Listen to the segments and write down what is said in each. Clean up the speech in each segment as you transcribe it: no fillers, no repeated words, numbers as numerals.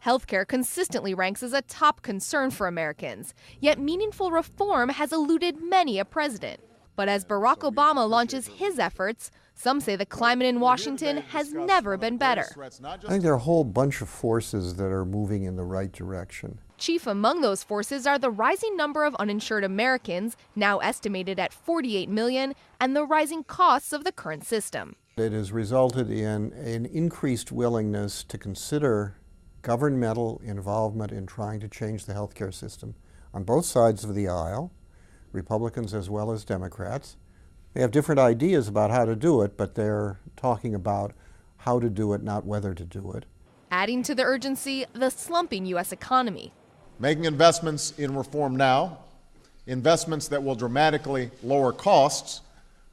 Healthcare consistently ranks as a top concern for Americans, yet meaningful reform has eluded many a president. But as Barack Obama launches his efforts, some say the climate in Washington has never been better. I think there are a whole bunch of forces that are moving in the right direction. Chief among those forces are the rising number of uninsured Americans, now estimated at 48 million, and the rising costs of the current system. It has resulted in an increased willingness to consider governmental involvement in trying to change the healthcare system on both sides of the aisle, Republicans as well as Democrats. They have different ideas about how to do it, but they're talking about how to do it, not whether to do it. Adding to the urgency, the slumping U.S. economy. Making investments in reform now, investments that will dramatically lower costs,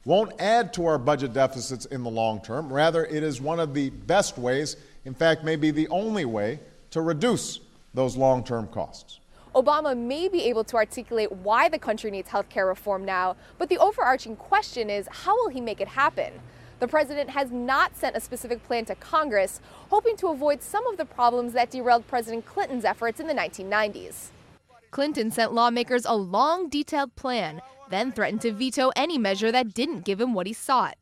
won't add to our budget deficits in the long term. Rather, it is one of the best ways, in fact, maybe the only way, to reduce those long-term costs. Obama may be able to articulate why the country needs health care reform now, but the overarching question is, how will he make it happen? The president has not sent a specific plan to Congress, hoping to avoid some of the problems that derailed President Clinton's efforts in the 1990s. Clinton sent lawmakers a long, detailed plan, then threatened to veto any measure that didn't give him what he sought.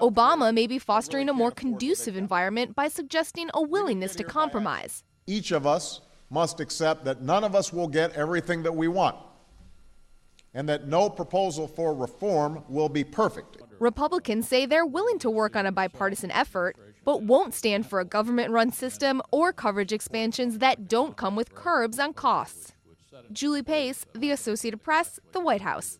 Obama may be fostering a more conducive environment by suggesting a willingness to compromise. Each of us must accept that none of us will get everything that we want, and that no proposal for reform will be perfect. Republicans say they're willing to work on a bipartisan effort, but won't stand for a government-run system or coverage expansions that don't come with curbs on costs. Julie Pace, The Associated Press, the White House.